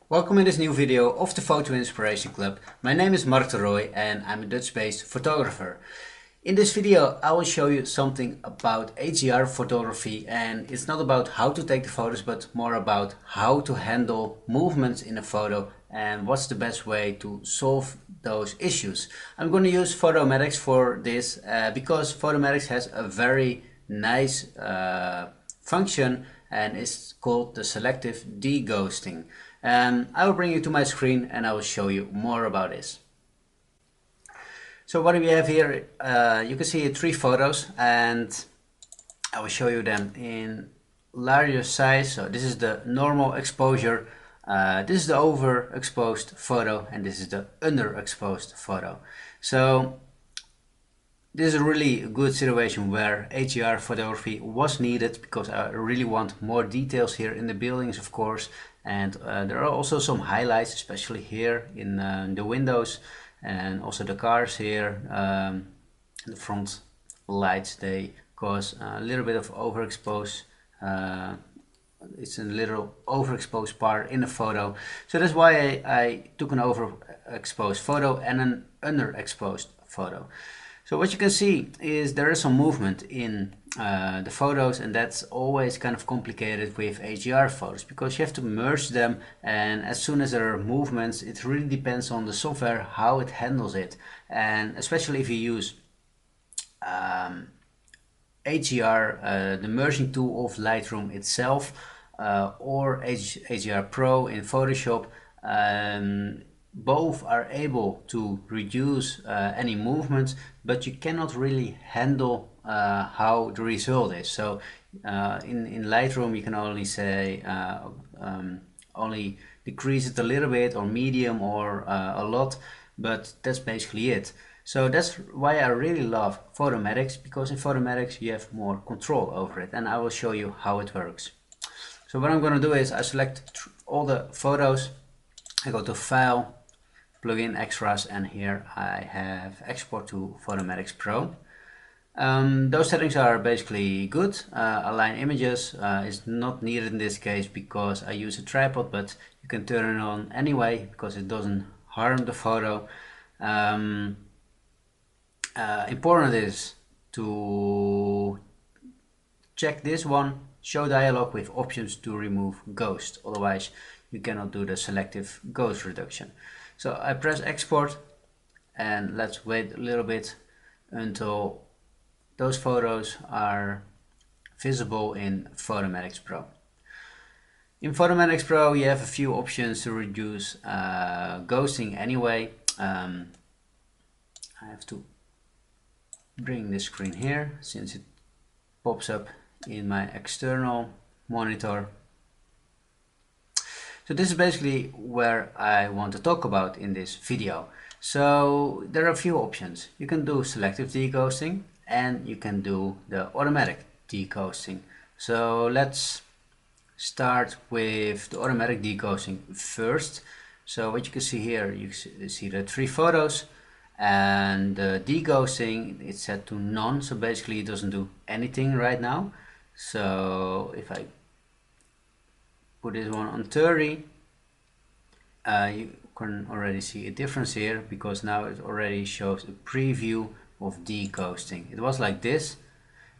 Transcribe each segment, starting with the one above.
Welcome in this new video of the Photo Inspiration Club. My name is Mark de Rooij and I'm a Dutch-based photographer. In this video I will show you something about HDR photography, and it's not about how to take the photos but more about how to handle movements in a photo and what's the best way to solve those issues. I'm going to use Photomatix for this because Photomatix has a very nice function and it's called the Selective Deghosting. I will bring you to my screen and I will show you more about this. So what we have here, you can see 3 photos and I will show you them in larger size. So this is the normal exposure, this is the overexposed photo, and this is the underexposed photo. So this is a really good situation where HDR photography was needed because I really want more details here in the buildings, of course, and there are also some highlights, especially here in the windows and also the cars here. The front lights, they cause a little bit of overexposed. It's a little overexposed part in the photo, so that's why I took an overexposed photo and an underexposed photo. So what you can see is there is some movement in the photos, and that's always kind of complicated with HDR photos because you have to merge them, and as soon as there are movements it really depends on the software how it handles it, and especially if you use HDR, the merging tool of Lightroom itself, or HDR Pro in Photoshop. Both are able to reduce any movements, but you cannot really handle how the result is. So in Lightroom you can only say only decrease it a little bit or medium or a lot, but that's basically it. So that's why I really love Photomatix, because in Photomatix you have more control over it, and I will show you how it works. So what I'm going to do is I select all the photos, I go to File, Plugin Extras, and here I have Export to Photomatix Pro. Those settings are basically good. Align images is not needed in this case because I use a tripod, but you can turn it on anyway because it doesn't harm the photo. Important is to check this one, show dialog with options to remove ghost, otherwise you cannot do the selective ghost reduction. So I press export and let's wait a little bit until those photos are visible in Photomatix Pro. In Photomatix Pro you have a few options to reduce ghosting anyway. I have to bring this screen here since it pops up in my external monitor. So this is basically where I want to talk about in this video. So there are a few options. You can do selective deghosting and you can do the automatic deghosting. So let's start with the automatic deghosting first. So what you can see here, you see the 3 photos, and the deghosting it's set to none, so basically it doesn't do anything right now. So if I put this one on 30, you can already see a difference here because now it already shows a preview of deghosting. It was like this,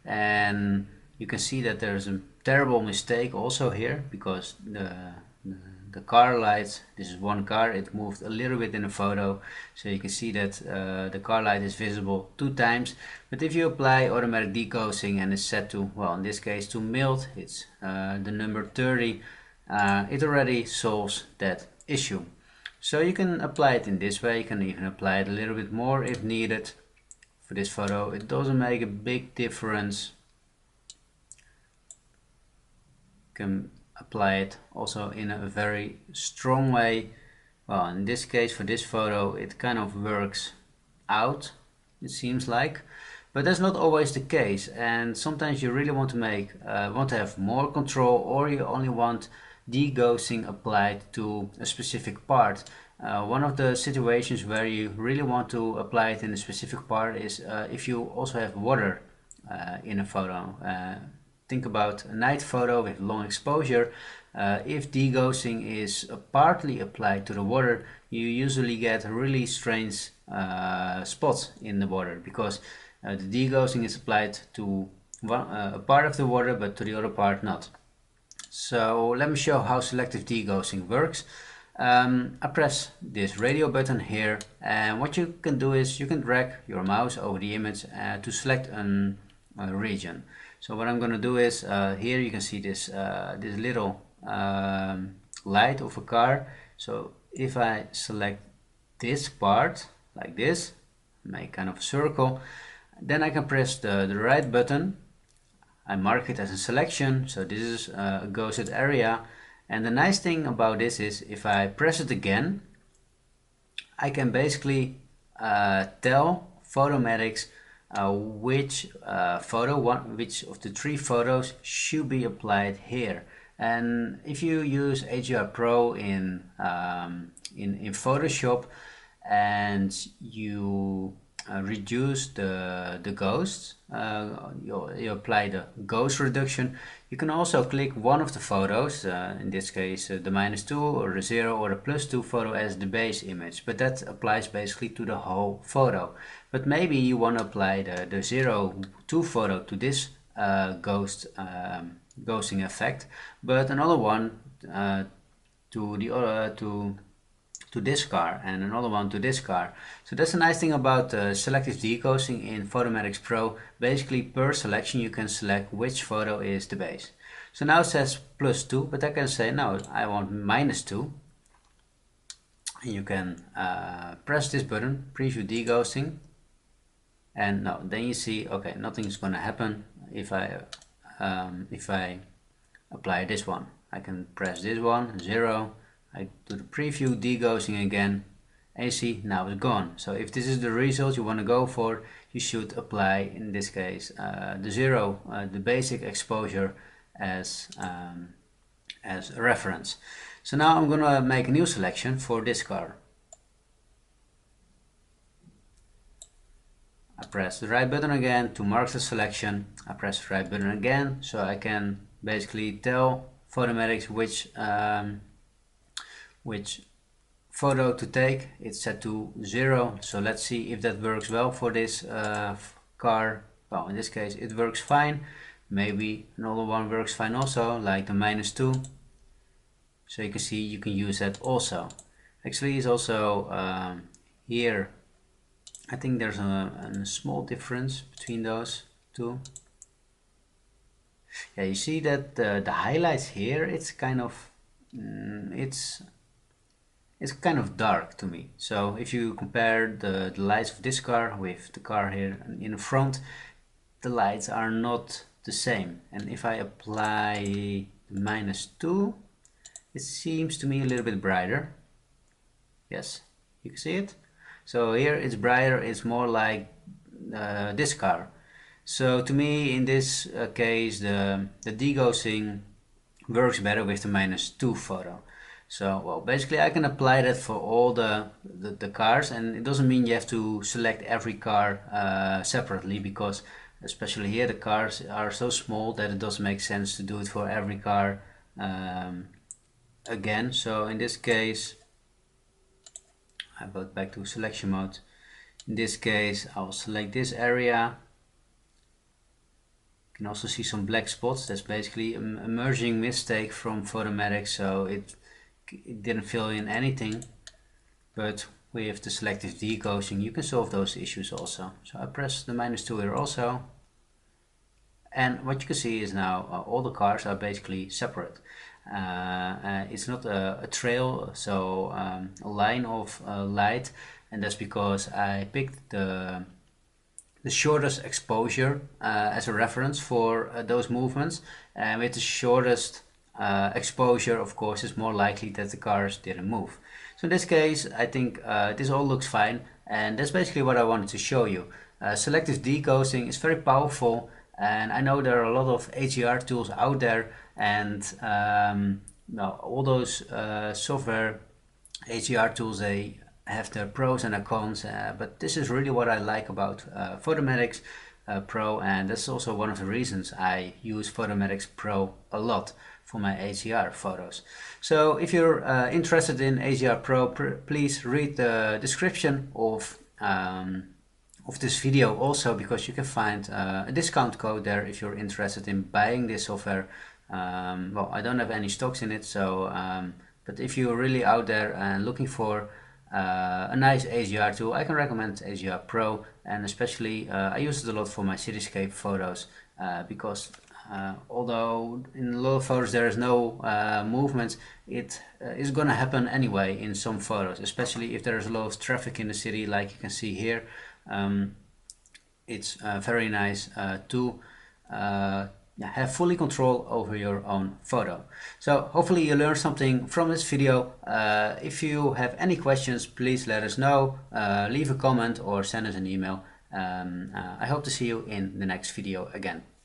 and you can see that there's a terrible mistake also here because the car lights, this is one car, it moved a little bit in the photo, so you can see that the car light is visible 2 times. But if you apply automatic deghosting and it's set to, well, in this case to mild, it's the number 30, it already solves that issue. So you can apply it in this way. You can even apply it a little bit more if needed. For this photo it doesn't make a big difference. You can apply it also in a very strong way. Well, in this case for this photo it kind of works out, it seems like, but that's not always the case, and sometimes you really want to have more control, or you only want deghosting applied to a specific part. One of the situations where you really want to apply it in a specific part is if you also have water in a photo. think about a night photo with long exposure. If deghosting is partly applied to the water, you usually get really strange spots in the water, because the deghosting is applied to a part of the water but to the other part not. So let me show how selective deghosting works. I press this radio button here, and what you can do is you can drag your mouse over the image to select a region. So what I'm going to do is here you can see this this little light of a car. So if I select this part like this, make kind of a circle, then I can press the right button. I mark it as a selection, so this is a ghosted area. And the nice thing about this is if I press it again, I can basically tell Photomatix which which of the 3 photos should be applied here. And if you use HDR Pro in Photoshop and you reduce the ghosts, you apply the ghost reduction, you can also click one of the photos, in this case the -2 or the 0 or the +2 photo as the base image, but that applies basically to the whole photo. But maybe you want to apply the 0-2 photo to this ghosting effect, but another one to the other to this car, and another one to this car. So that's a nice thing about selective deghosting in Photomatix Pro. Basically per selection you can select which photo is the base. So now it says +2, but I can say no, I want -2. And you can press this button, preview deghosting, and no, then you see, okay, nothing's gonna happen if I apply this one. I can press this one, 0. I do the preview deghosting again, and you see now it's gone. So if this is the result you want to go for, you should apply, in this case, the 0, the basic exposure as a reference. So now I'm gonna make a new selection for this car. I press the right button again to mark the selection. I press the right button again, so I can basically tell Photomatix which photo to take. It's set to 0, so let's see if that works well for this car. Well, in this case it works fine. Maybe another one works fine also, like the -2. So you can see you can use that also. Actually it's also here, I think there's a small difference between those two. Yeah, you see that the highlights here, it's kind of it's kind of dark to me. So if you compare the lights of this car with the car here in the front, the lights are not the same. And if I apply the -2, it seems to me a little bit brighter. Yes, you can see it. So here it's brighter, it's more like this car. So to me, in this case, the deghosting works better with the -2 photo. So, well, basically I can apply that for all the cars, and it doesn't mean you have to select every car separately, because especially here the cars are so small that it doesn't make sense to do it for every car again. So in this case, I go back to selection mode. In this case, I'll select this area. You can also see some black spots. That's basically a merging mistake from Photomatix, so it didn't fill in anything. But with the selective deghosting you can solve those issues also. So I press the -2 here also, and what you can see is now all the cars are basically separate. It's not a trail, so a line of light, and that's because I picked the shortest exposure as a reference for those movements, and with the shortest exposure, of course, it's more likely that the cars didn't move. So in this case, I think this all looks fine, and that's basically what I wanted to show you. Selective deghosting is very powerful, and I know there are a lot of HDR tools out there, and all those software HDR tools, they have their pros and their cons, but this is really what I like about Photomatix. Pro, and that's also one of the reasons I use Photomatix Pro a lot for my HDR photos. So if you're interested in HDR Pro, please read the description of this video also, because you can find a discount code there if you're interested in buying this software. Well, I don't have any stocks in it, so but if you're really out there and looking for a nice HDR tool, I can recommend HDR Pro, and especially I use it a lot for my cityscape photos, because although in a lot of photos there is no movement, it is gonna happen anyway in some photos, especially if there is a lot of traffic in the city, like you can see here. It's very nice to have fully control over your own photo. So hopefully you learned something from this video. If you have any questions, please let us know, leave a comment or send us an email. I hope to see you in the next video again.